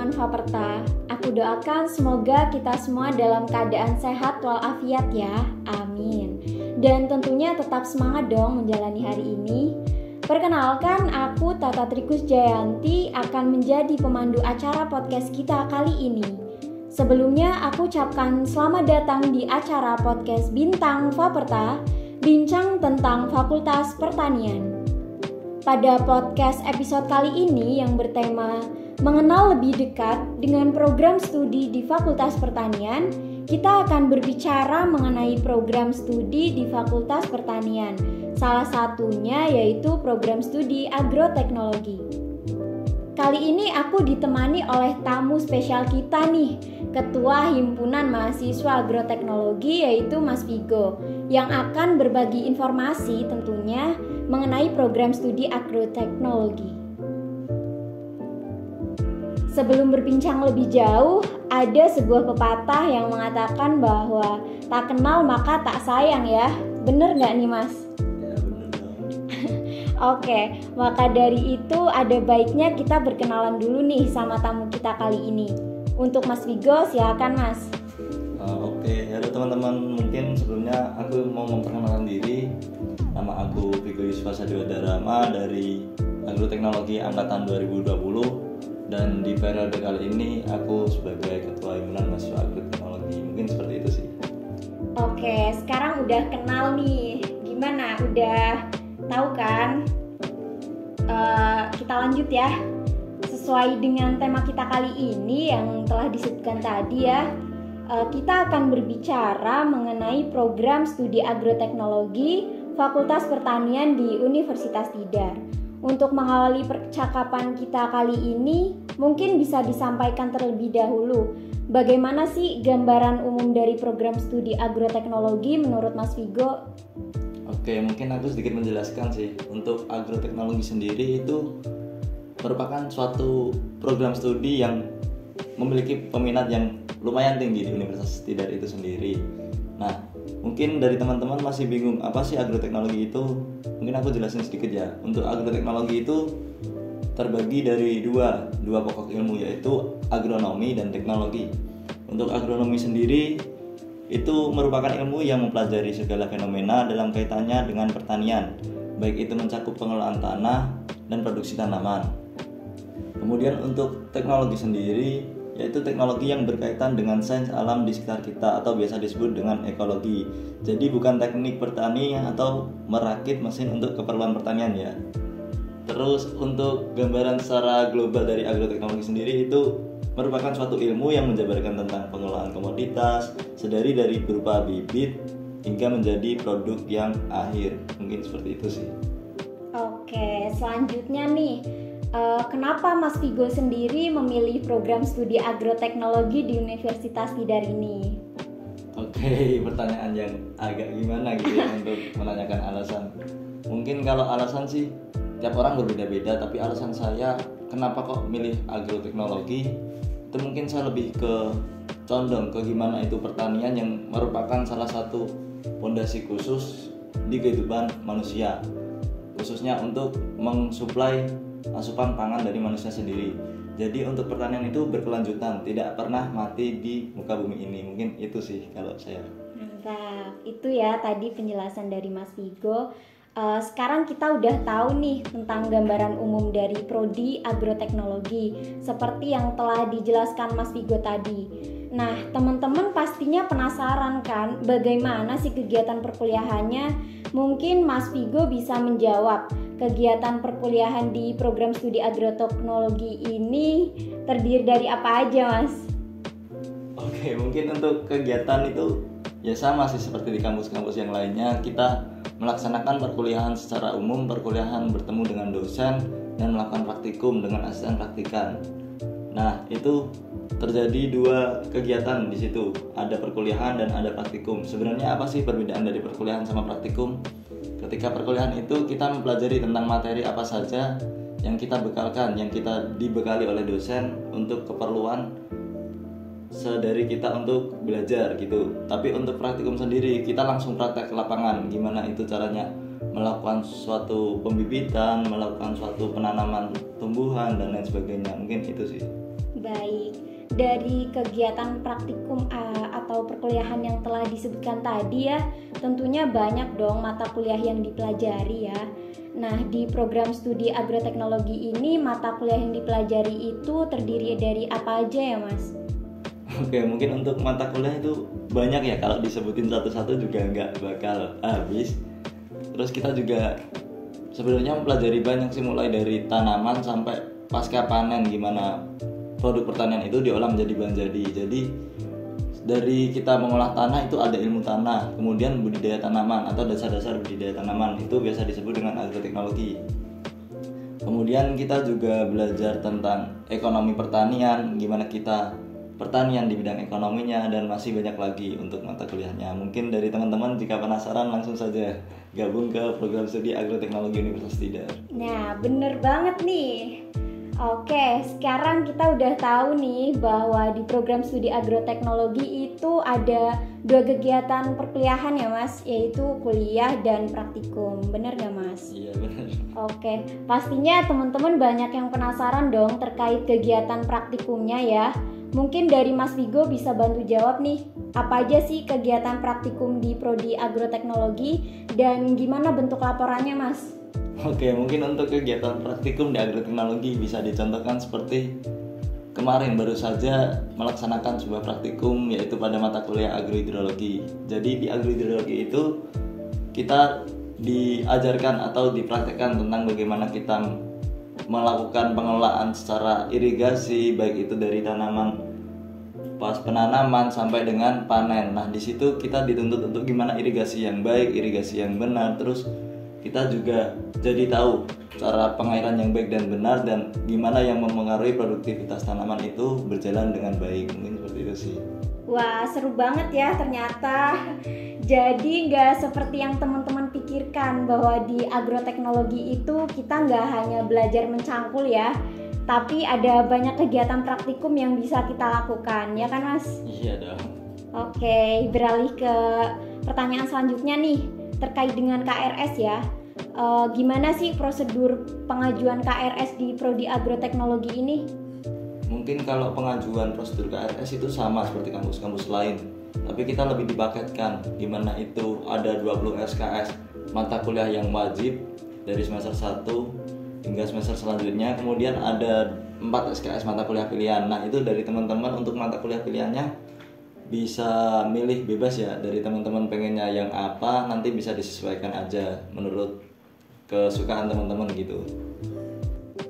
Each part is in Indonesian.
teman-teman Faperta. Aku doakan semoga kita semua dalam keadaan sehat walafiat ya. Amin. Dan tentunya tetap semangat dong menjalani hari ini. Perkenalkan, aku Tata Trikus Jayanti akan menjadi pemandu acara podcast kita kali ini. Sebelumnya aku ucapkan selamat datang di acara podcast Bintang Faperta, bincang tentang Fakultas Pertanian. Pada podcast episode kali ini yang bertema mengenal lebih dekat dengan program studi di Fakultas Pertanian, kita akan berbicara mengenai program studi di Fakultas Pertanian. Salah satunya yaitu program studi agroteknologi. Kali ini aku ditemani oleh tamu spesial kita nih, Ketua Himpunan Mahasiswa Agroteknologi yaitu Mas Vigo, yang akan berbagi informasi tentunya mengenai program studi agroteknologi. Sebelum berbincang lebih jauh, ada sebuah pepatah yang mengatakan bahwa tak kenal maka tak sayang ya. Bener nggak nih Mas? Ya bener dong. Oke, maka dari itu ada baiknya kita berkenalan dulu nih sama tamu kita kali ini. Untuk Mas Vigo, silakan Mas. Oke, halo teman-teman. Mungkin sebelumnya aku mau memperkenalkan diri. Nama aku Vigo Yusfa Sadiodarama dari Agroteknologi Angkatan 2020. Dan di periode kali ini aku sebagai Ketua Himpunan Mahasiswa Agroteknologi. Mungkin seperti itu sih. Oke, sekarang udah kenal nih. Gimana? Udah tahu kan? Kita lanjut ya. Sesuai dengan tema kita kali ini yang telah disebutkan tadi ya, kita akan berbicara mengenai program studi agroteknologi Fakultas Pertanian di Universitas Tidar. Untuk mengawali percakapan kita kali ini, mungkin bisa disampaikan terlebih dahulu, bagaimana sih gambaran umum dari program studi agroteknologi menurut Mas Vigo? Oke, mungkin aku sedikit menjelaskan sih. Untuk agroteknologi sendiri itu merupakan suatu program studi yang memiliki peminat yang lumayan tinggi di Universitas Tidar itu sendiri. Nah, mungkin dari teman-teman masih bingung apa sih agroteknologi itu? Mungkin aku jelasin sedikit ya. Untuk agroteknologi itu terbagi dari dua pokok ilmu, yaitu agronomi dan teknologi. Untuk agronomi sendiri itu merupakan ilmu yang mempelajari segala fenomena dalam kaitannya dengan pertanian, baik itu mencakup pengelolaan tanah dan produksi tanaman. Kemudian untuk teknologi sendiri yaitu teknologi yang berkaitan dengan sains alam di sekitar kita atau biasa disebut dengan ekologi. Jadi bukan teknik pertanian atau merakit mesin untuk keperluan pertanian ya. Terus untuk gambaran secara global dari agroteknologi sendiri itu merupakan suatu ilmu yang menjabarkan tentang pengelolaan komoditas sedari dari berupa bibit hingga menjadi produk yang akhir. Mungkin seperti itu sih. Oke, selanjutnya nih, kenapa Mas Vigo sendiri memilih program studi agroteknologi di Universitas Tidar ini? Oke, pertanyaan yang agak gimana gitu ya untuk menanyakan alasan. Mungkin kalau alasan sih tiap orang berbeda-beda, tapi alasan saya kenapa kok milih agroteknologi itu mungkin saya lebih ke condong ke gimana itu pertanian yang merupakan salah satu fondasi khusus di kehidupan manusia, khususnya untuk mensuplai asupan pangan dari manusia sendiri. Jadi untuk pertanian itu berkelanjutan, tidak pernah mati di muka bumi ini. Mungkin itu sih kalau saya. Mantap, itu ya tadi penjelasan dari Mas Vigo. Sekarang kita udah tahu nih tentang gambaran umum dari prodi agroteknologi seperti yang telah dijelaskan Mas Vigo tadi. Nah, teman-teman pastinya penasaran kan bagaimana sih kegiatan perkuliahannya? Mungkin Mas Vigo bisa menjawab. Kegiatan perkuliahan di program studi agroteknologi ini terdiri dari apa aja, Mas? Oke, mungkin untuk kegiatan itu ya sama sih seperti di kampus-kampus yang lainnya. Kita melaksanakan perkuliahan secara umum, perkuliahan bertemu dengan dosen dan melakukan praktikum dengan asisten praktikan. Nah, itu terjadi dua kegiatan di situ. Ada perkuliahan dan ada praktikum. Sebenarnya apa sih perbedaan dari perkuliahan sama praktikum? Ketika perkuliahan itu kita mempelajari tentang materi apa saja yang kita bekalkan, yang kita dibekali oleh dosen untuk keperluan sedari kita untuk belajar gitu. Tapi untuk praktikum sendiri kita langsung praktek ke lapangan, gimana itu caranya melakukan suatu pembibitan, melakukan suatu penanaman tumbuhan dan lain sebagainya. Mungkin itu sih. Baik, dari kegiatan praktikum atau perkuliahan yang telah disebutkan tadi ya, tentunya banyak dong mata kuliah yang dipelajari ya. Nah, di program studi agroteknologi ini mata kuliah yang dipelajari itu terdiri dari apa aja ya, Mas? Oke, mungkin untuk mata kuliah itu banyak ya, kalau disebutin satu-satu juga nggak bakal habis. Terus kita juga sebenarnya mempelajari banyak sih, mulai dari tanaman sampai pasca panen, gimana produk pertanian itu diolah menjadi bahan jadi. Jadi dari kita mengolah tanah itu ada ilmu tanah, kemudian budidaya tanaman atau dasar-dasar budidaya tanaman itu biasa disebut dengan agroteknologi. Kemudian kita juga belajar tentang ekonomi pertanian, gimana kita pertanian di bidang ekonominya, dan masih banyak lagi untuk mata kuliahnya. Mungkin dari teman-teman jika penasaran langsung saja gabung ke program studi agroteknologi Universitas Tidar. Nah, bener banget nih. Oke, sekarang kita udah tahu nih bahwa di program studi agroteknologi itu ada 2 kegiatan perkuliahan ya Mas, yaitu kuliah dan praktikum. Bener gak Mas? Iya benar. Oke, pastinya teman-teman banyak yang penasaran dong terkait kegiatan praktikumnya ya. Mungkin dari Mas Vigo bisa bantu jawab nih, apa aja sih kegiatan praktikum di Prodi Agroteknologi dan gimana bentuk laporannya Mas? Oke, mungkin untuk kegiatan praktikum di agroteknologi bisa dicontohkan seperti kemarin baru saja melaksanakan sebuah praktikum, yaitu pada mata kuliah agrohidrologi. Jadi di agrohidrologi itu kita diajarkan atau dipraktekkan tentang bagaimana kita melakukan pengelolaan secara irigasi, baik itu dari tanaman pas penanaman sampai dengan panen. Nah, di situ kita dituntut untuk gimana irigasi yang baik, irigasi yang benar. Terus kita juga jadi tahu cara pengairan yang baik dan benar, dan gimana yang mempengaruhi produktivitas tanaman itu berjalan dengan baik. Mungkin seperti itu sih. Wah, seru banget ya ternyata. Jadi nggak seperti yang teman-teman pikirkan bahwa di agroteknologi itu kita nggak hanya belajar mencangkul ya, tapi ada banyak kegiatan praktikum yang bisa kita lakukan, ya kan Mas? Iya dong. Oke, beralih ke pertanyaan selanjutnya nih, terkait dengan KRS ya. Gimana sih prosedur pengajuan KRS di Prodi Agroteknologi ini? Mungkin kalau pengajuan prosedur KRS itu sama seperti kampus-kampus lain, tapi kita lebih dipaketkan, dimana itu ada 20 SKS mata kuliah yang wajib dari semester 1 hingga semester selanjutnya. Kemudian ada 4 SKS mata kuliah pilihan. Nah, itu dari teman-teman untuk mata kuliah pilihannya bisa milih bebas ya, dari teman-teman pengennya yang apa, nanti bisa disesuaikan aja menurut kesukaan teman-teman gitu.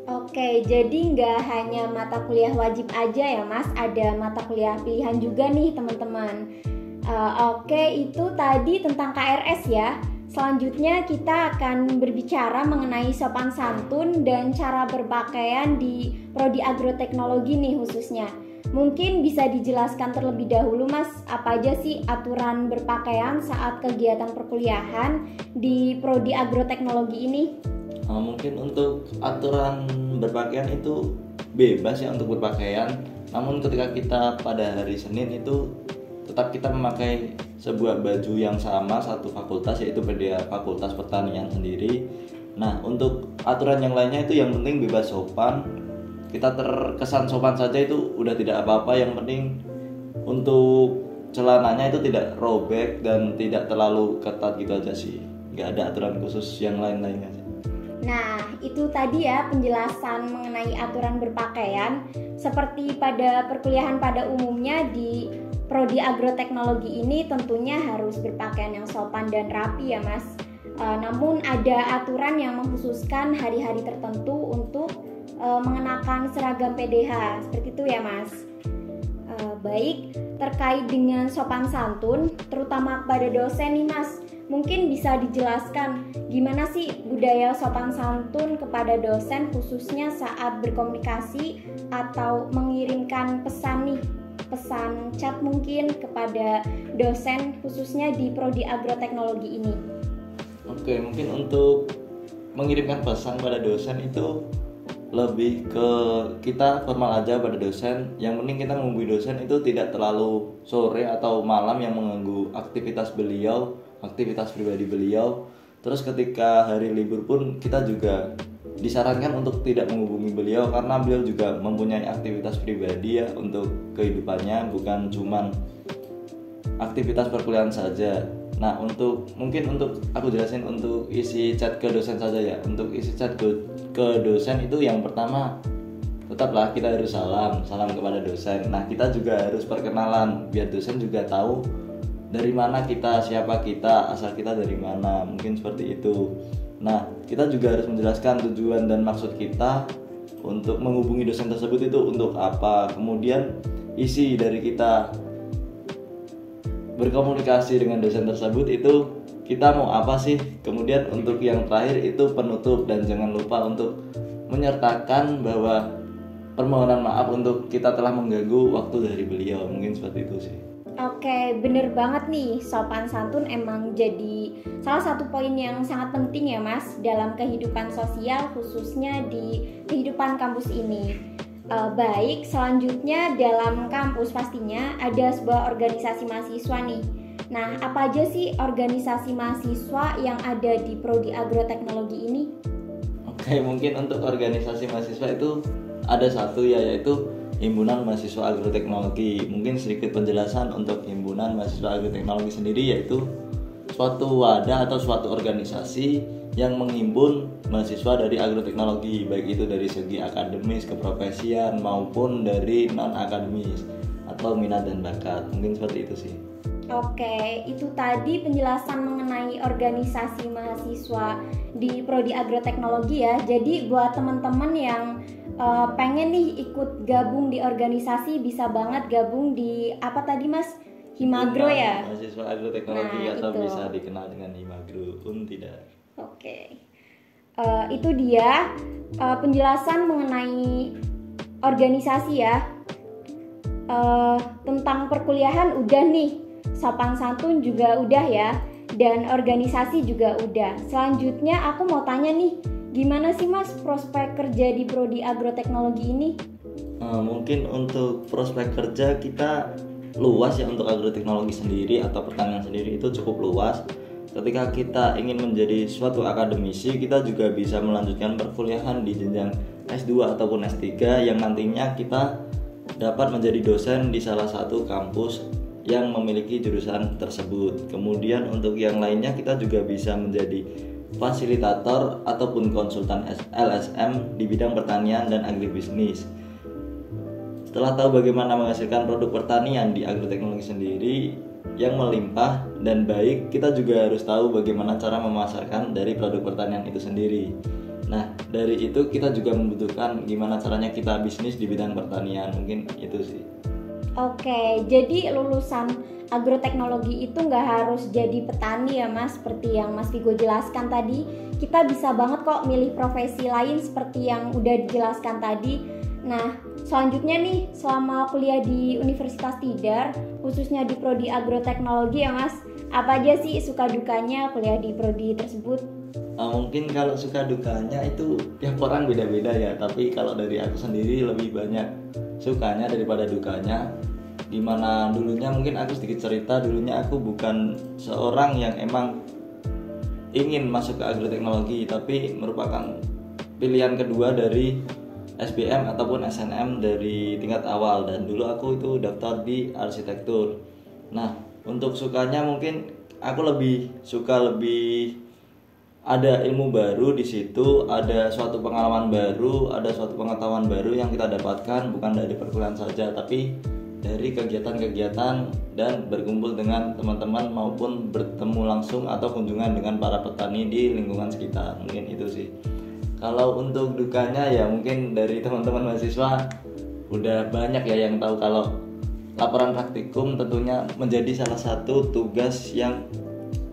Oke, jadi nggak hanya mata kuliah wajib aja ya Mas, ada mata kuliah pilihan juga nih teman-teman. Oke, itu tadi tentang KRS ya. Selanjutnya kita akan berbicara mengenai sopan santun dan cara berpakaian di Prodi Agroteknologi nih khususnya. Mungkin bisa dijelaskan terlebih dahulu Mas, apa aja sih aturan berpakaian saat kegiatan perkuliahan di Prodi Agroteknologi ini? Mungkin untuk aturan berpakaian itu bebas ya untuk berpakaian. Namun ketika kita pada hari Senin itu tetap kita memakai sebuah baju yang sama satu fakultas, yaitu pada Fakultas Pertanian sendiri. Nah, untuk aturan yang lainnya itu yang penting bebas sopan. Kita terkesan sopan saja itu udah tidak apa-apa, yang penting untuk celananya itu tidak robek dan tidak terlalu ketat gitu aja sih. Nggak ada aturan khusus yang lain-lainnya sih. Nah, itu tadi ya penjelasan mengenai aturan berpakaian. Seperti pada perkuliahan pada umumnya di Prodi Agroteknologi ini tentunya harus berpakaian yang sopan dan rapi ya Mas. Namun ada aturan yang mengkhususkan hari-hari tertentu untuk mengenakan seragam PDH, seperti itu ya Mas. Baik, terkait dengan sopan santun, terutama kepada dosen nih Mas, mungkin bisa dijelaskan gimana sih budaya sopan santun kepada dosen khususnya saat berkomunikasi atau mengirimkan pesan nih, pesan chat mungkin kepada dosen khususnya di Prodi Agroteknologi ini. Oke, mungkin untuk mengirimkan pesan pada dosen itu lebih ke kita formal aja pada dosen. Yang penting kita menghubungi dosen itu tidak terlalu sore atau malam yang mengganggu aktivitas beliau, aktivitas pribadi beliau. Terus ketika hari libur pun kita juga disarankan untuk tidak menghubungi beliau karena beliau juga mempunyai aktivitas pribadi ya untuk kehidupannya, bukan cuman aktivitas perkuliahan saja. Nah, mungkin untuk aku jelasin untuk isi chat ke dosen saja ya. Untuk isi chat ke dosen itu yang pertama, tetaplah kita harus salam kepada dosen. Nah, kita juga harus perkenalan biar dosen juga tahu dari mana kita, siapa kita, asal kita dari mana, mungkin seperti itu. Nah, kita juga harus menjelaskan tujuan dan maksud kita untuk menghubungi dosen tersebut itu untuk apa. Kemudian isi dari kita berkomunikasi dengan dosen tersebut itu kita mau apa sih. Kemudian untuk yang terakhir itu penutup, dan jangan lupa untuk menyertakan bahwa permohonan maaf untuk kita telah mengganggu waktu dari beliau. Mungkin seperti itu sih. Oke, bener banget nih, sopan santun emang jadi salah satu poin yang sangat penting ya Mas dalam kehidupan sosial, khususnya di kehidupan kampus ini. Baik, selanjutnya dalam kampus pastinya ada sebuah organisasi mahasiswa nih. Nah, apa aja sih organisasi mahasiswa yang ada di Prodi Agroteknologi ini? Oke, mungkin untuk organisasi mahasiswa itu ada satu ya, yaitu Himpunan Mahasiswa Agroteknologi. Mungkin sedikit penjelasan untuk Himpunan Mahasiswa Agroteknologi sendiri, yaitu suatu wadah atau suatu organisasi yang menghimpun mahasiswa dari agroteknologi, baik itu dari segi akademis, keprofesian maupun dari non akademis atau minat dan bakat. Mungkin seperti itu sih. Oke, itu tadi penjelasan mengenai organisasi mahasiswa di Prodi Agroteknologi ya. Jadi buat teman-teman yang pengen nih ikut gabung di organisasi, bisa banget gabung di apa tadi Mas? Himagro ya? Mahasiswa Agroteknologi atau itu bisa dikenal dengan Himagro, tidak. Oke, itu dia penjelasan mengenai organisasi ya. Tentang perkuliahan udah nih, sopan santun juga udah ya, dan organisasi juga udah. Selanjutnya aku mau tanya nih, gimana sih Mas prospek kerja di Prodi Agroteknologi ini? Mungkin untuk prospek kerja kita luas ya. Untuk agroteknologi sendiri atau pertanian sendiri itu cukup luas. Ketika kita ingin menjadi suatu akademisi, kita juga bisa melanjutkan perkuliahan di jenjang S2 ataupun S3 yang nantinya kita dapat menjadi dosen di salah satu kampus yang memiliki jurusan tersebut. Kemudian untuk yang lainnya kita juga bisa menjadi fasilitator ataupun konsultan LSM di bidang pertanian dan agribisnis. Setelah tahu bagaimana menghasilkan produk pertanian di agroteknologi sendiri yang melimpah dan baik, kita juga harus tahu bagaimana cara memasarkan dari produk pertanian itu sendiri. Nah, dari itu kita juga membutuhkan gimana caranya kita bisnis di bidang pertanian. Mungkin itu sih. Oke, jadi lulusan agroteknologi itu nggak harus jadi petani ya Mas, seperti yang Mas Vigo jelaskan tadi. Kita bisa banget kok milih profesi lain seperti yang udah dijelaskan tadi. Nah, selanjutnya nih, selama kuliah di Universitas Tidar, khususnya di Prodi Agroteknologi ya Mas, apa aja sih suka dukanya kuliah di Prodi tersebut? Mungkin kalau suka dukanya itu tiap orang beda-beda ya, tapi kalau dari aku sendiri lebih banyak sukanya daripada dukanya. Dimana dulunya, mungkin aku sedikit cerita, dulunya aku bukan seorang yang emang ingin masuk ke agroteknologi, tapi merupakan pilihan kedua dari SBM ataupun SNM dari tingkat awal, dan dulu aku itu daftar di arsitektur. Nah, untuk sukanya mungkin aku lebih suka ada ilmu baru di situ, ada suatu pengalaman baru, ada suatu pengetahuan baru yang kita dapatkan bukan dari perkuliahan saja, tapi dari kegiatan-kegiatan dan berkumpul dengan teman-teman maupun bertemu langsung atau kunjungan dengan para petani di lingkungan sekitar. Mungkin itu sih. Kalau untuk dukanya ya mungkin dari teman-teman mahasiswa udah banyak ya yang tahu kalau laporan praktikum tentunya menjadi salah satu tugas yang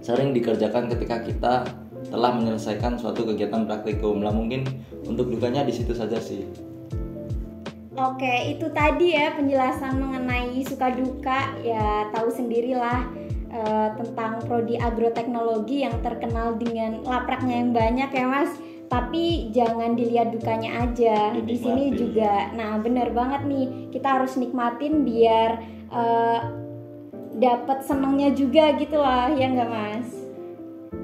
sering dikerjakan ketika kita telah menyelesaikan suatu kegiatan praktikum. Lah mungkin untuk dukanya di situ saja sih. Oke, itu tadi ya penjelasan mengenai suka duka, ya tahu sendirilah tentang Prodi Agroteknologi yang terkenal dengan lapraknya yang banyak ya Mas. Tapi jangan dilihat dukanya aja. Di sini juga, nah benar banget nih, kita harus nikmatin biar dapat senangnya juga gitu lah, ya nggak Mas?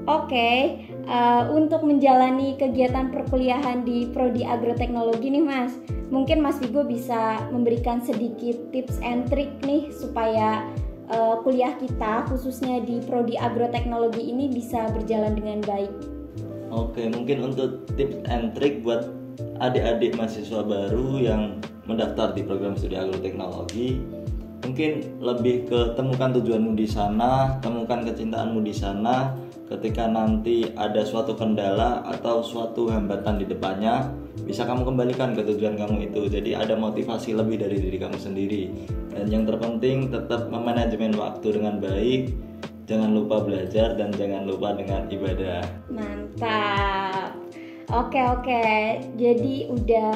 Oke, untuk menjalani kegiatan perkuliahan di Prodi Agroteknologi nih Mas. Mungkin Mas Vigo bisa memberikan sedikit tips and trick nih supaya kuliah kita khususnya di Prodi Agroteknologi ini bisa berjalan dengan baik. Oke, mungkin untuk tips and trick buat adik-adik mahasiswa baru yang mendaftar di program studi agroteknologi, mungkin lebih ke temukan tujuanmu di sana, temukan kecintaanmu di sana. Ketika nanti ada suatu kendala atau suatu hambatan di depannya, bisa kamu kembalikan ke tujuan kamu itu. Jadi ada motivasi lebih dari diri kamu sendiri. Dan yang terpenting tetap memanajemen waktu dengan baik. Jangan lupa belajar dan jangan lupa dengan ibadah. Mantap. Oke. Jadi udah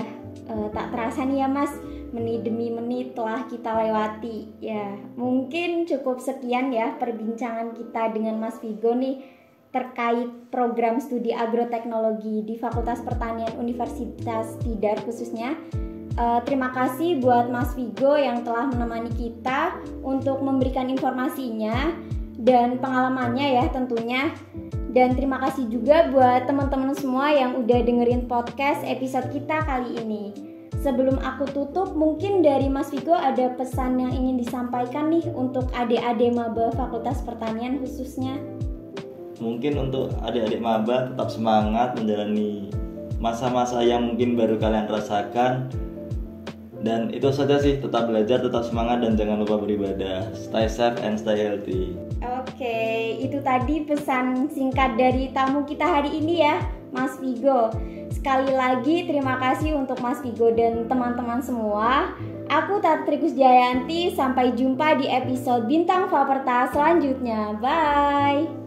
tak terasa nih ya Mas, menit demi menit telah kita lewati. Ya, mungkin cukup sekian ya perbincangan kita dengan Mas Vigo nih terkait program studi agroteknologi di Fakultas Pertanian Universitas Tidar khususnya. Terima kasih buat Mas Vigo yang telah menemani kita untuk memberikan informasinya dan pengalamannya ya tentunya. Dan terima kasih juga buat teman-teman semua yang udah dengerin podcast episode kita kali ini. Sebelum aku tutup, mungkin dari Mas Vigo ada pesan yang ingin disampaikan nih untuk adik-adik maba Fakultas Pertanian khususnya. Mungkin untuk adik-adik maba tetap semangat menjalani masa-masa yang mungkin baru kalian rasakan. Dan itu saja sih, tetap belajar, tetap semangat, dan jangan lupa beribadah. Stay safe and stay healthy. Oke, itu tadi pesan singkat dari tamu kita hari ini ya, Mas Vigo. Sekali lagi terima kasih untuk Mas Vigo dan teman-teman semua. Aku Tatri Kusjayanti, sampai jumpa di episode Bintang Faperta selanjutnya. Bye!